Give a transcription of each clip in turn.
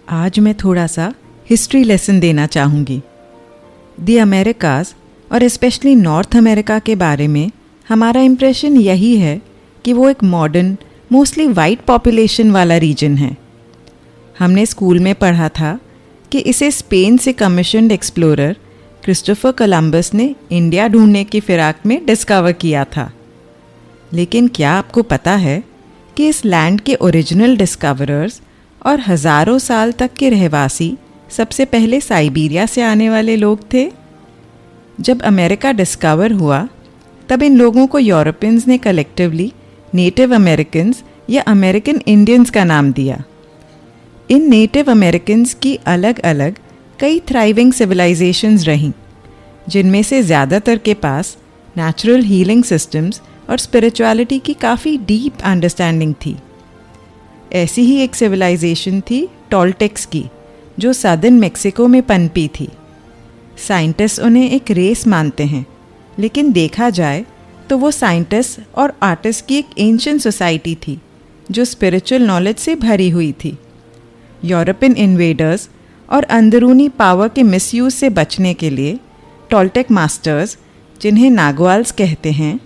आज मैं थोड़ा सा हिस्ट्री लेसन देना चाहूँगी। दी अमेरिकाज़ और स्पेशली नॉर्थ अमेरिका के बारे में हमारा इम्प्रेशन यही है कि वो एक मॉडर्न मोस्टली वाइट पॉपुलेशन वाला रीजन है। हमने स्कूल में पढ़ा था कि इसे स्पेन से कमीशन्ड एक्सप्लोरर क्रिस्टोफर कोलंबस ने इंडिया ढूंढने की फिराक में डिस्कवर किया था। लेकिन क्या आपको पता है कि इस लैंड के ओरिजिनल डिस्कवरर्स और हज़ारों साल तक के रहवासी सबसे पहले साइबेरिया से आने वाले लोग थे? जब अमेरिका डिस्कवर हुआ तब इन लोगों को यूरोपियंस ने कलेक्टिवली नेटिव अमेरिकन्स या अमेरिकन इंडियंस का नाम दिया। इन नेटिव अमेरिकन्स की अलग अलग कई थ्राइविंग सिविलाइजेशंस रहीं, जिनमें से ज़्यादातर के पास नेचुरल हीलिंग सिस्टम्स और स्पिरिचुअलिटी की काफ़ी डीप अंडरस्टैंडिंग थी। ऐसी ही एक सिविलाइजेशन थी टोल्टेक्स की, जो सदर्न मेक्सिको में पनपी थी। साइंटिस्ट उन्हें एक रेस मानते हैं, लेकिन देखा जाए तो वो साइंटिस्ट और आर्टिस्ट की एक एंशिएंट सोसाइटी थी जो स्पिरिचुअल नॉलेज से भरी हुई थी। यूरोपियन इन्वेडर्स और अंदरूनी पावर के मिसयूज से बचने के लिए टोल्टेक मास्टर्स, जिन्हें नागवाल्स कहते हैं,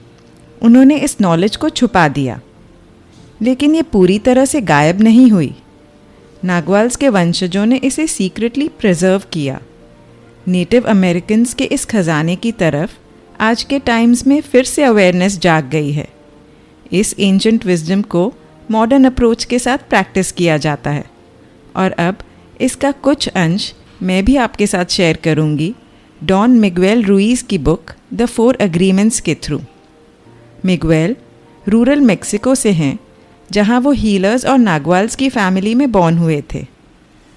उन्होंने इस नॉलेज को छुपा दिया। लेकिन ये पूरी तरह से गायब नहीं हुई। नागवाल्स के वंशजों ने इसे सीक्रेटली प्रिजर्व किया। नेटिव अमेरिकन्स के इस खजाने की तरफ आज के टाइम्स में फिर से अवेयरनेस जाग गई है। इस एंशिएंट विजडम को मॉडर्न अप्रोच के साथ प्रैक्टिस किया जाता है और अब इसका कुछ अंश मैं भी आपके साथ शेयर करूंगी डॉन मिगुएल रुइज की बुक द 4 एग्रीमेंट्स के थ्रू। मिगुएल रूरल मेक्सिको से हैं, जहां वो हीलर्स और नागवाल्स की फैमिली में बॉर्न हुए थे।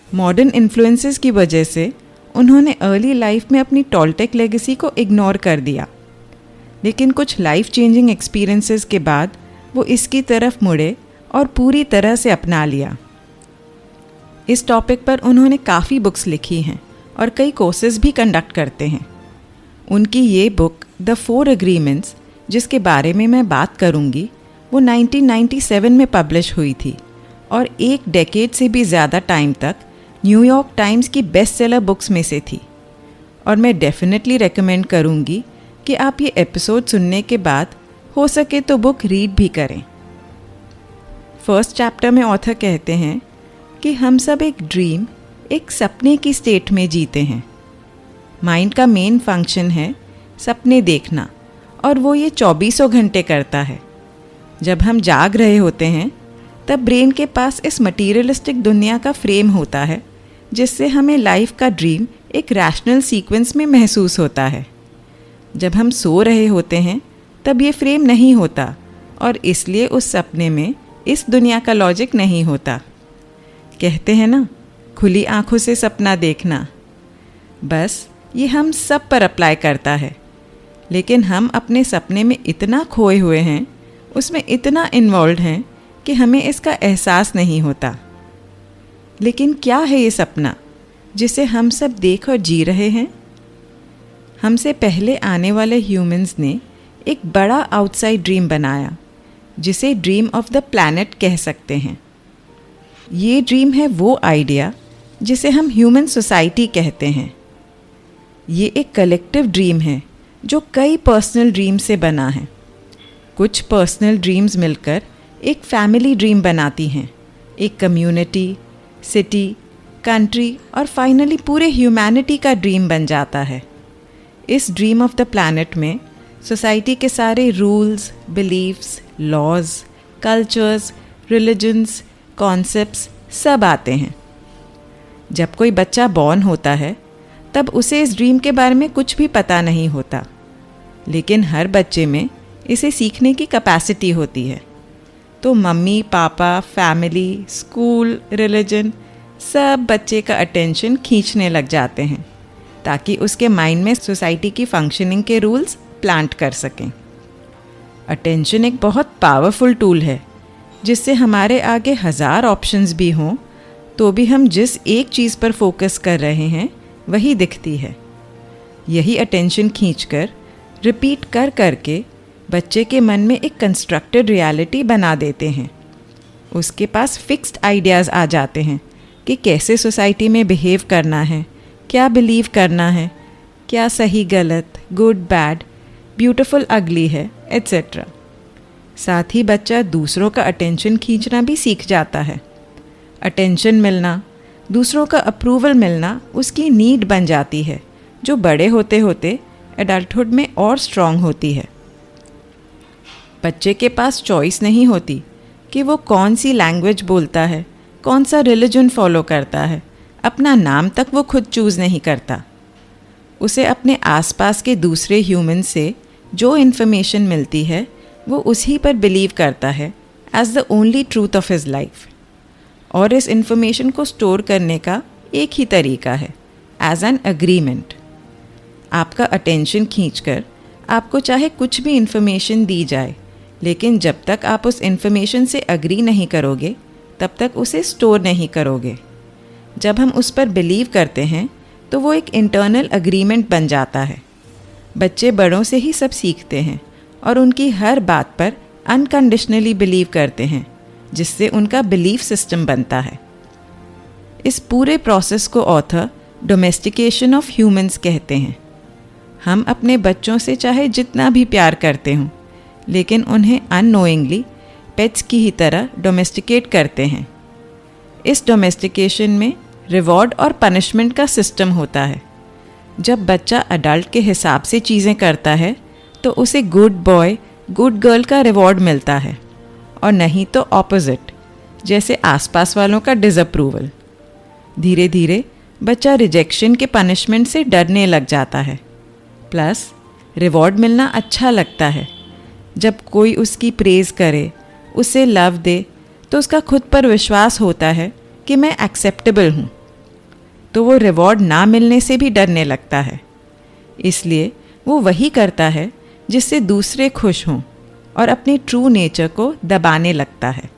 मॉडर्न इन्फ्लुएंसेस की वजह से उन्होंने अर्ली लाइफ में अपनी टोल्टेक लेगेसी को इग्नोर कर दिया, लेकिन कुछ लाइफ चेंजिंग एक्सपीरियंसेस के बाद वो इसकी तरफ मुड़े और पूरी तरह से अपना लिया। इस टॉपिक पर उन्होंने काफ़ी बुक्स लिखी हैं और कई कोर्सेज भी कंडक्ट करते हैं। उनकी ये बुक द 4 एग्रीमेंट्स, जिसके बारे में मैं बात करूँगी, वो 1997 में पब्लिश हुई थी और एक डेकेड से भी ज़्यादा टाइम तक न्यूयॉर्क टाइम्स की बेस्ट सेलर बुक्स में से थी। और मैं डेफिनेटली रेकमेंड करूँगी कि आप ये एपिसोड सुनने के बाद हो सके तो बुक रीड भी करें। फर्स्ट चैप्टर में ऑथर कहते हैं कि हम सब एक ड्रीम, एक सपने की स्टेट में जीते हैं। माइंड का मेन फंक्शन है सपने देखना, और वो ये 24 घंटे करता है। जब हम जाग रहे होते हैं तब ब्रेन के पास इस मटीरियलिस्टिक दुनिया का फ्रेम होता है, जिससे हमें लाइफ का ड्रीम एक रैशनल सीक्वेंस में महसूस होता है। जब हम सो रहे होते हैं तब ये फ्रेम नहीं होता और इसलिए उस सपने में इस दुनिया का लॉजिक नहीं होता। कहते हैं ना, खुली आंखों से सपना देखना। बस ये हम सब पर अप्लाई करता है, लेकिन हम अपने सपने में इतना खोए हुए हैं, उसमें इतना इन्वॉल्व हैं कि हमें इसका एहसास नहीं होता। लेकिन क्या है ये सपना जिसे हम सब देख और जी रहे हैं? हमसे पहले आने वाले ह्यूमंस ने एक बड़ा आउटसाइड ड्रीम बनाया, जिसे ड्रीम ऑफ द प्लैनेट कह सकते हैं। ये ड्रीम है वो आइडिया जिसे हम ह्यूमन सोसाइटी कहते हैं। ये एक कलेक्टिव ड्रीम है जो कई पर्सनल ड्रीम से बना है। कुछ पर्सनल ड्रीम्स मिलकर एक फैमिली ड्रीम बनाती हैं, एक कम्युनिटी, सिटी, कंट्री और फाइनली पूरे ह्यूमैनिटी का ड्रीम बन जाता है। इस ड्रीम ऑफ द प्लैनेट में सोसाइटी के सारे rules, beliefs, laws, cultures, religions, concepts सब आते हैं। जब कोई बच्चा बॉर्न होता है तब उसे इस ड्रीम के बारे में कुछ भी पता नहीं होता, लेकिन हर बच्चे में इसे सीखने की कैपेसिटी होती है। तो मम्मी, पापा, फैमिली, स्कूल, रिलीजन सब बच्चे का अटेंशन खींचने लग जाते हैं ताकि उसके माइंड में सोसाइटी की फंक्शनिंग के रूल्स प्लांट कर सकें। अटेंशन एक बहुत पावरफुल टूल है, जिससे हमारे आगे 1000 ऑप्शंस भी हों तो भी हम जिस एक चीज़ पर फोकस कर रहे हैं वही दिखती है। यही अटेंशन खींचकर रिपीट कर करके बच्चे के मन में एक कंस्ट्रक्टेड रियलिटी बना देते हैं। उसके पास फिक्स्ड आइडियाज़ आ जाते हैं कि कैसे सोसाइटी में बिहेव करना है, क्या बिलीव करना है, क्या सही गलत, गुड बैड, ब्यूटीफुल अगली है, एट्सेट्रा। साथ ही बच्चा दूसरों का अटेंशन खींचना भी सीख जाता है। अटेंशन मिलना, दूसरों का अप्रूवल मिलना उसकी नीड बन जाती है, जो बड़े होते होते एडल्टहुड में और स्ट्रॉन्ग होती है। बच्चे के पास चॉइस नहीं होती कि वो कौन सी लैंग्वेज बोलता है, कौन सा रिलीजन फॉलो करता है, अपना नाम तक वो खुद चूज़ नहीं करता। उसे अपने आसपास के दूसरे ह्यूमन से जो इन्फॉर्मेशन मिलती है वो उसी पर बिलीव करता है as the only truth of his life. और इस इन्फॉर्मेशन को स्टोर करने का एक ही तरीका है, एज एन अग्रीमेंट। आपका अटेंशन खींचकर आपको चाहे कुछ भी इन्फॉर्मेशन दी जाए, लेकिन जब तक आप उस इन्फॉर्मेशन से अग्री नहीं करोगे तब तक उसे स्टोर नहीं करोगे। जब हम उस पर बिलीव करते हैं तो वो एक इंटरनल अग्रीमेंट बन जाता है। बच्चे बड़ों से ही सब सीखते हैं और उनकी हर बात पर अनकंडीशनली बिलीव करते हैं, जिससे उनका बिलीफ सिस्टम बनता है। इस पूरे प्रोसेस को ऑथर डोमेस्टिकेशन ऑफ ह्यूमंस कहते हैं। हम अपने बच्चों से चाहे जितना भी प्यार करते हों, लेकिन उन्हें अननोइंगली पेट्स की ही तरह डोमेस्टिकेट करते हैं। इस डोमेस्टिकेशन में रिवॉर्ड और पनिशमेंट का सिस्टम होता है। जब बच्चा अडल्ट के हिसाब से चीज़ें करता है तो उसे गुड बॉय गुड गर्ल का रिवॉर्ड मिलता है, और नहीं तो ऑपोजिट, जैसे आसपास वालों का डिसअप्रूवल। धीरे धीरे बच्चा रिजेक्शन के पनिशमेंट से डरने लग जाता है। प्लस रिवॉर्ड मिलना अच्छा लगता है। जब कोई उसकी प्रेज़ करे, उसे लव दे, तो उसका खुद पर विश्वास होता है कि मैं एक्सेप्टेबल हूँ, तो वो रिवॉर्ड ना मिलने से भी डरने लगता है। इसलिए वो वही करता है जिससे दूसरे खुश हों और अपने ट्रू नेचर को दबाने लगता है।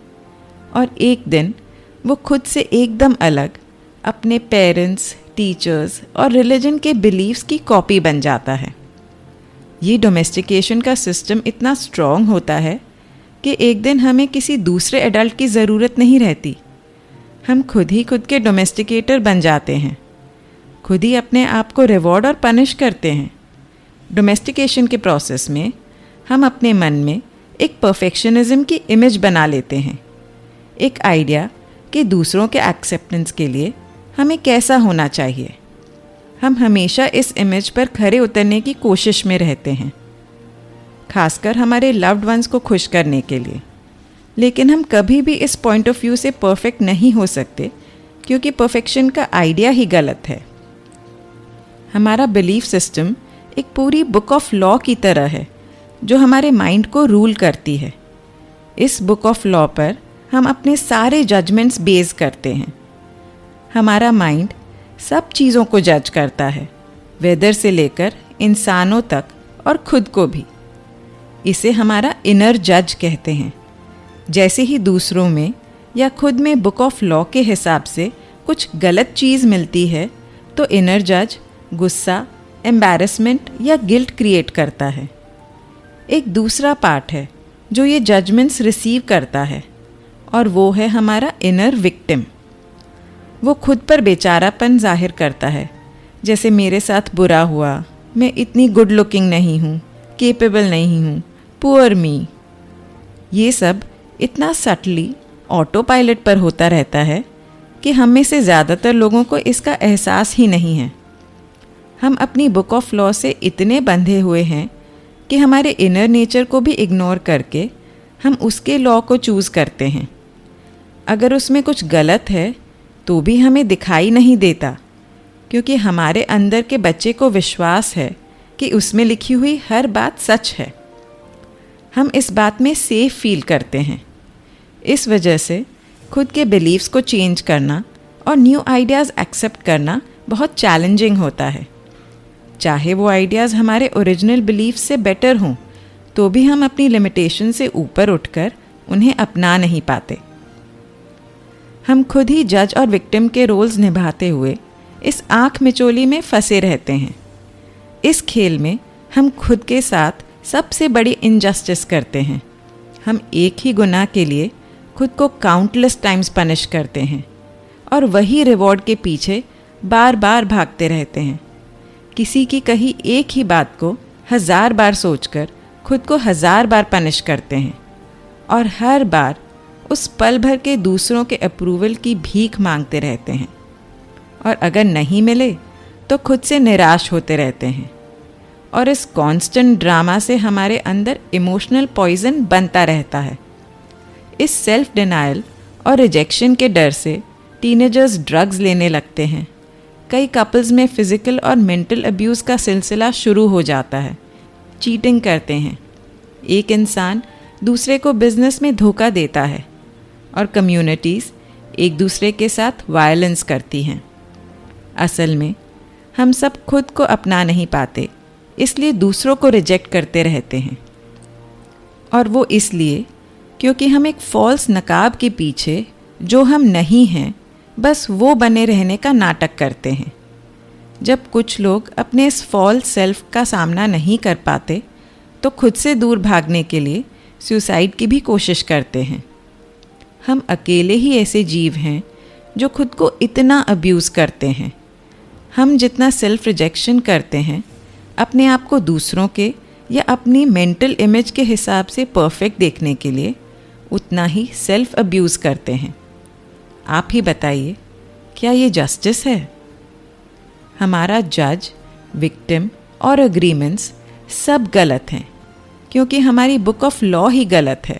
और एक दिन वो खुद से एकदम अलग अपने पेरेंट्स, टीचर्स और रिलीजन के बिलीव्स की कॉपी बन जाता है। ये डोमेस्टिकेशन का सिस्टम इतना स्ट्रॉन्ग होता है कि एक दिन हमें किसी दूसरे एडल्ट की ज़रूरत नहीं रहती। हम खुद ही खुद के डोमेस्टिकेटर बन जाते हैं, खुद ही अपने आप को रिवॉर्ड और पनिश करते हैं। डोमेस्टिकेशन के प्रोसेस में हम अपने मन में एक परफेक्शनिज्म की इमेज बना लेते हैं, एक आइडिया कि दूसरों के एक्सेप्टेंस के लिए हमें कैसा होना चाहिए। हम हमेशा इस इमेज पर खरे उतरने की कोशिश में रहते हैं, खासकर हमारे लव्ड वंस को खुश करने के लिए। लेकिन हम कभी भी इस पॉइंट ऑफ व्यू से परफेक्ट नहीं हो सकते, क्योंकि परफेक्शन का आइडिया ही गलत है। हमारा बिलीफ सिस्टम एक पूरी बुक ऑफ लॉ की तरह है जो हमारे माइंड को रूल करती है। इस बुक ऑफ लॉ पर हम अपने सारे जजमेंट्स बेस करते हैं। हमारा माइंड सब चीज़ों को जज करता है, वेदर से लेकर इंसानों तक और खुद को भी। इसे हमारा इनर जज कहते हैं। जैसे ही दूसरों में या खुद में बुक ऑफ लॉ के हिसाब से कुछ गलत चीज़ मिलती है तो इनर जज गुस्सा, एम्बैरेसमेंट या गिल्ट क्रिएट करता है। एक दूसरा पार्ट है जो ये जजमेंट्स रिसीव करता है, और वो है हमारा इनर विक्टिम। वो खुद पर बेचारापन जाहिर करता है, जैसे मेरे साथ बुरा हुआ, मैं इतनी गुड लुकिंग नहीं हूँ, केपेबल नहीं हूँ, पुअर मी। ये सब इतना सटली ऑटो पायलट पर होता रहता है कि हम में से ज़्यादातर लोगों को इसका एहसास ही नहीं है। हम अपनी बुक ऑफ लॉ से इतने बंधे हुए हैं कि हमारे इनर नेचर को भी इग्नोर करके हम उसके लॉ को चूज़ करते हैं। अगर उसमें कुछ गलत है तो भी हमें दिखाई नहीं देता, क्योंकि हमारे अंदर के बच्चे को विश्वास है कि उसमें लिखी हुई हर बात सच है। हम इस बात में सेफ फील करते हैं। इस वजह से खुद के बिलीव्स को चेंज करना और न्यू आइडियाज़ एक्सेप्ट करना बहुत चैलेंजिंग होता है। चाहे वो आइडियाज़ हमारे ओरिजिनल बिलीफ से बेटर हों, तो भी हम अपनी लिमिटेशन से ऊपर उठकर उन्हें अपना नहीं पाते। हम खुद ही जज और विक्टिम के रोल्स निभाते हुए इस आँख मिचोली में फंसे रहते हैं। इस खेल में हम खुद के साथ सबसे बड़ी इनजस्टिस करते हैं। हम एक ही गुनाह के लिए खुद को काउंटलेस टाइम्स पनिश करते हैं और वही रिवॉर्ड के पीछे बार बार भागते रहते हैं। किसी की कही एक ही बात को 1000 बार सोचकर खुद को 1000 बार पनिश करते हैं और हर बार उस पल भर के दूसरों के अप्रूवल की भीख मांगते रहते हैं, और अगर नहीं मिले तो खुद से निराश होते रहते हैं। और इस कांस्टेंट ड्रामा से हमारे अंदर इमोशनल पॉइजन बनता रहता है। इस सेल्फ डिनायल और रिजेक्शन के डर से टीनेजर्स ड्रग्स लेने लगते हैं। कई कपल्स में फिज़िकल और मेंटल अब्यूज़ का सिलसिला शुरू हो जाता है। चीटिंग करते हैं, एक इंसान दूसरे को बिजनेस में धोखा देता है, और कम्युनिटीज़ एक दूसरे के साथ वायलेंस करती हैं। असल में हम सब खुद को अपना नहीं पाते, इसलिए दूसरों को रिजेक्ट करते रहते हैं। और वो इसलिए क्योंकि हम एक फॉल्स नकाब के पीछे जो हम नहीं हैं बस वो बने रहने का नाटक करते हैं। जब कुछ लोग अपने इस फॉल्स सेल्फ का सामना नहीं कर पाते तो खुद से दूर भागने के लिए सुसाइड की भी कोशिश करते हैं। हम अकेले ही ऐसे जीव हैं जो खुद को इतना अब्यूज़ करते हैं। हम जितना सेल्फ रिजेक्शन करते हैं, अपने आप को दूसरों के या अपनी मेंटल इमेज के हिसाब से परफेक्ट देखने के लिए, उतना ही सेल्फ अब्यूज़ करते हैं। आप ही बताइए, क्या ये जस्टिस है? हमारा जज, विक्टिम और एग्रीमेंट्स सब गलत हैं, क्योंकि हमारी बुक ऑफ लॉ ही गलत है।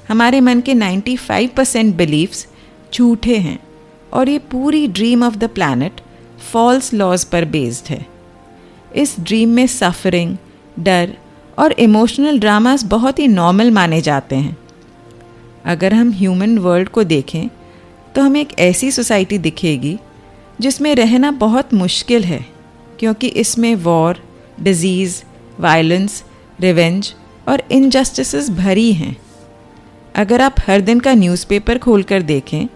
हमारे मन के 95% बिलीव्स झूठे हैं, और ये पूरी dream of the planet false laws पर बेस्ड है। इस ड्रीम में सफरिंग, डर और इमोशनल ड्रामास बहुत ही नॉर्मल माने जाते हैं। अगर हम ह्यूमन वर्ल्ड को देखें तो हमें एक ऐसी सोसाइटी दिखेगी जिसमें रहना बहुत मुश्किल है, क्योंकि इसमें वॉर, डिजीज़, वायलेंस, रिवेंज और इनजस्टिसेस भरी हैं। अगर आप हर दिन का न्यूज़पेपर खोलकर देखें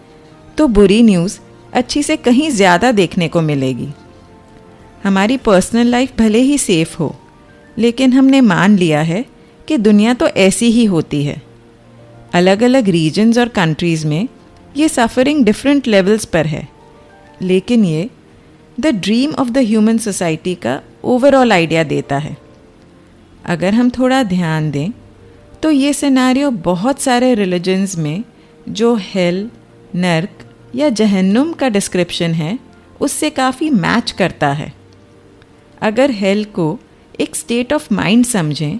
तो बुरी न्यूज़ अच्छी से कहीं ज़्यादा देखने को मिलेगी। हमारी पर्सनल लाइफ भले ही सेफ हो, लेकिन हमने मान लिया है कि दुनिया तो ऐसी ही होती है। अलग अलग रीजन्स और कंट्रीज़ में ये सफ़रिंग डिफरेंट लेवल्स पर है, लेकिन ये the dream of the human society का ओवरऑल आइडिया देता है। अगर हम थोड़ा ध्यान दें तो ये सिनेरियो बहुत सारे रिलीजन्स में जो हेल, नर्क या जहन्नुम का डिस्क्रिप्शन है उससे काफ़ी मैच करता है। अगर हेल को एक स्टेट ऑफ माइंड समझें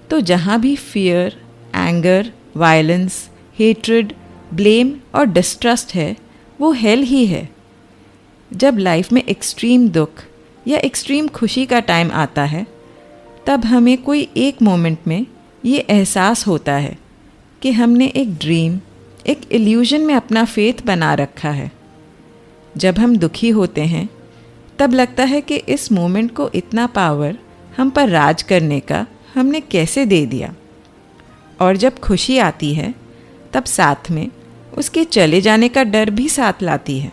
तो जहाँ भी fear, anger, violence, hatred, blame और डिस्ट्रस्ट है वो हेल ही है। जब लाइफ में एक्सट्रीम दुख या एक्सट्रीम खुशी का टाइम आता है, तब हमें कोई एक मोमेंट में ये एहसास होता है कि हमने एक ड्रीम, एक इल्यूजन में अपना फेथ बना रखा है। जब हम दुखी होते हैं तब लगता है कि इस मोमेंट को इतना पावर हम पर राज करने का हमने कैसे दे दिया। और जब खुशी आती है तब साथ में उसके चले जाने का डर भी साथ लाती है।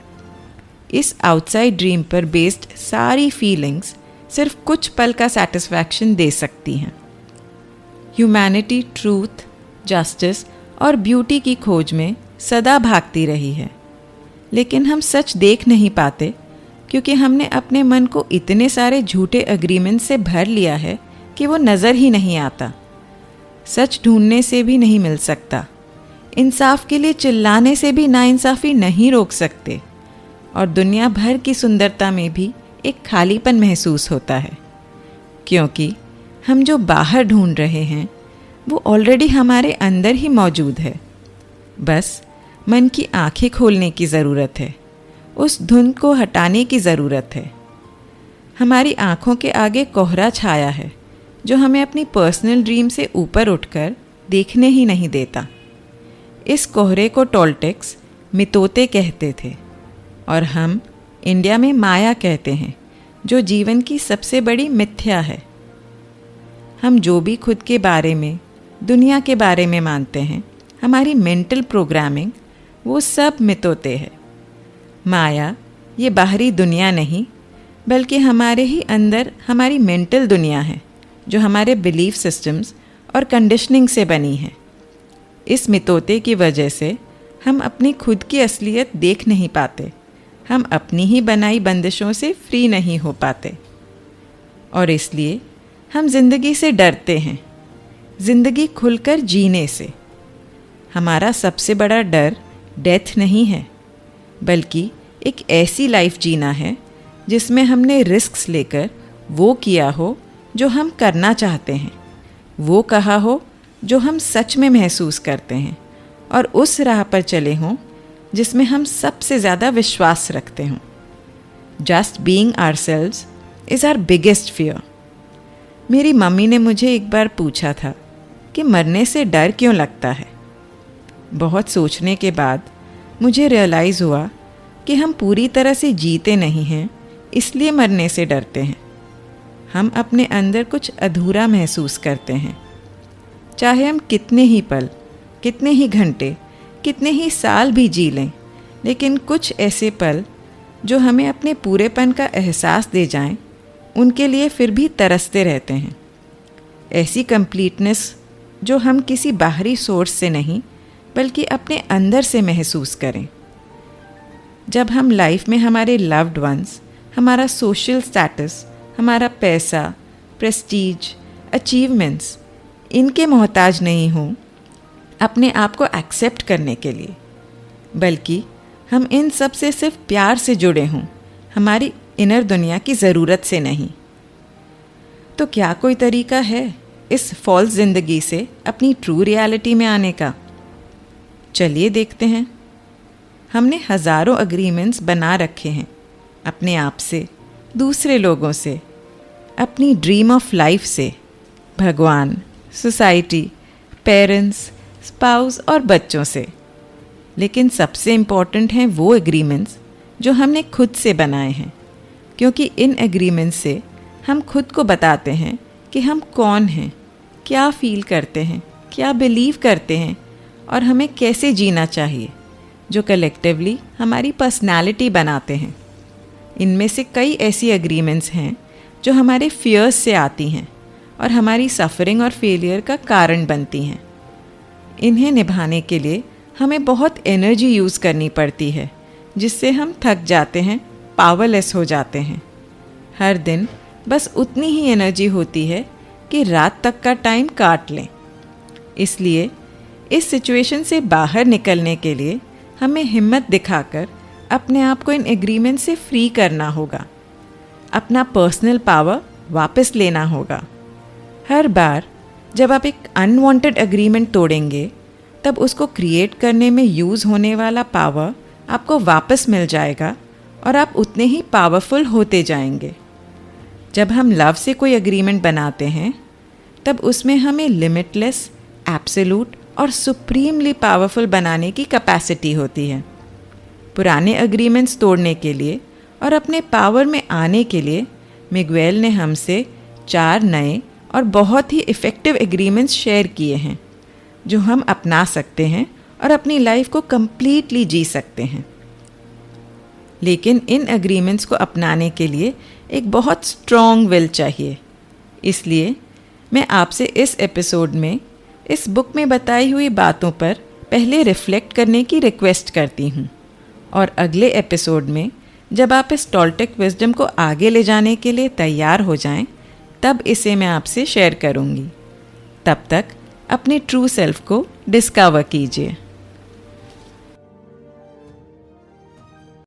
इस आउटसाइड ड्रीम पर बेस्ड सारी फीलिंग्स सिर्फ कुछ पल का सेटिस्फैक्शन दे सकती हैं। ह्यूमैनिटी ट्रूथ, जस्टिस और ब्यूटी की खोज में सदा भागती रही है, लेकिन हम सच देख नहीं पाते क्योंकि हमने अपने मन को इतने सारे झूठे एग्रीमेंट से भर लिया है कि वो नज़र ही नहीं आता। सच ढूंढने से भी नहीं मिल सकता, इंसाफ के लिए चिल्लाने से भी नाइंसाफ़ी नहीं रोक सकते, और दुनिया भर की सुंदरता में भी एक खालीपन महसूस होता है, क्योंकि हम जो बाहर ढूंढ रहे हैं वो ऑलरेडी हमारे अंदर ही मौजूद है। बस मन की आंखें खोलने की ज़रूरत है, उस धुंध को हटाने की ज़रूरत है। हमारी आँखों के आगे कोहरा छाया है जो हमें अपनी पर्सनल ड्रीम से ऊपर उठकर देखने ही नहीं देता। इस कोहरे को टोल्टेक्स मितोते कहते थे, और हम इंडिया में माया कहते हैं, जो जीवन की सबसे बड़ी मिथ्या है। हम जो भी खुद के बारे में, दुनिया के बारे में मानते हैं, हमारी मेंटल प्रोग्रामिंग, वो सब मितोते है। माया ये बाहरी दुनिया नहीं, बल्कि हमारे ही अंदर हमारी मेंटल दुनिया है, जो हमारे बिलीफ सिस्टम्स और कंडीशनिंग से बनी है। इस मितोते की वजह से हम अपनी खुद की असलियत देख नहीं पाते, हम अपनी ही बनाई बंदिशों से फ्री नहीं हो पाते, और इसलिए हम जिंदगी से डरते हैं, जिंदगी खुलकर जीने से। हमारा सबसे बड़ा डर डेथ नहीं है, बल्कि एक ऐसी लाइफ जीना है जिसमें हमने रिस्क्स लेकर वो किया हो जो हम करना चाहते हैं, वो कहा हो जो हम सच में महसूस करते हैं, और उस राह पर चले हों जिसमें हम सबसे ज़्यादा विश्वास रखते हों। Just being ourselves is our biggest fear. मेरी मम्मी ने मुझे एक बार पूछा था कि मरने से डर क्यों लगता है। बहुत सोचने के बाद मुझे रियलाइज़ हुआ कि हम पूरी तरह से जीते नहीं हैं, इसलिए मरने से डरते हैं। हम अपने अंदर कुछ अधूरा महसूस करते हैं। चाहे हम कितने ही पल, कितने ही घंटे, कितने ही साल भी जी लें, लेकिन कुछ ऐसे पल जो हमें अपने पूरेपन का एहसास दे जाएं, उनके लिए फिर भी तरसते रहते हैं। ऐसी कंप्लीटनेस जो हम किसी बाहरी सोर्स से नहीं बल्कि अपने अंदर से महसूस करें। जब हम लाइफ में हमारे लव्ड वंस, हमारा सोशल स्टेटस, हमारा पैसा, प्रेस्टीज, अचीवमेंट्स, इनके मोहताज नहीं हों अपने आप को एक्सेप्ट करने के लिए, बल्कि हम इन सब से सिर्फ प्यार से जुड़े हों, हमारी इनर दुनिया की ज़रूरत से नहीं। तो क्या कोई तरीका है इस फॉल्स ज़िंदगी से अपनी ट्रू रियलिटी में आने का? चलिए देखते हैं। हमने हज़ारों एग्रीमेंट्स बना रखे हैं अपने आप से, दूसरे लोगों से, अपनी ड्रीम ऑफ लाइफ से, भगवान, सोसाइटी, पेरेंट्स, स्पाउस और बच्चों से। लेकिन सबसे इम्पॉर्टेंट हैं वो एग्रीमेंट्स जो हमने खुद से बनाए हैं, क्योंकि इन एग्रीमेंट्स से हम खुद को बताते हैं कि हम कौन हैं, क्या फील करते हैं, क्या बिलीव करते हैं और हमें कैसे जीना चाहिए, जो कलेक्टिवली हमारी पर्सनालिटी बनाते हैं। इनमें से कई ऐसी एग्रीमेंट्स हैं जो हमारे फियर्स से आती हैं और हमारी सफ़रिंग और फेलियर का कारण बनती हैं। इन्हें निभाने के लिए हमें बहुत एनर्जी यूज़ करनी पड़ती है, जिससे हम थक जाते हैं, पावरलेस हो जाते हैं। हर दिन बस उतनी ही एनर्जी होती है कि रात तक का टाइम काट लें। इसलिए इस सिचुएशन से बाहर निकलने के लिए हमें हिम्मत दिखाकर अपने आप को इन एग्रीमेंट से फ्री करना होगा, अपना पर्सनल पावर वापस लेना होगा। हर बार जब आप एक अनवांटेड एग्रीमेंट तोड़ेंगे, तब उसको क्रिएट करने में यूज़ होने वाला पावर आपको वापस मिल जाएगा और आप उतने ही पावरफुल होते जाएंगे। जब हम लव से कोई एग्रीमेंट बनाते हैं, तब उसमें हमें लिमिटलेस, एब्सोल्यूट और सुप्रीमली पावरफुल बनाने की कैपेसिटी होती है। पुराने एग्रीमेंट्स तोड़ने के लिए और अपने पावर में आने के लिए मिगुएल ने हमसे 4 नए और बहुत ही इफ़ेक्टिव एग्रीमेंट्स शेयर किए हैं, जो हम अपना सकते हैं और अपनी लाइफ को कंप्लीटली जी सकते हैं। लेकिन इन एग्रीमेंट्स को अपनाने के लिए एक बहुत स्ट्रॉन्ग विल चाहिए। इसलिए मैं आपसे इस एपिसोड में इस बुक में बताई हुई बातों पर पहले रिफ्लेक्ट करने की रिक्वेस्ट करती हूँ, और अगले एपिसोड में जब आप इस टॉलटेक विजडम को आगे ले जाने के लिए तैयार हो जाएं, तब इसे मैं आपसे शेयर करूँगी। तब तक अपने ट्रू सेल्फ को डिस्कवर कीजिए।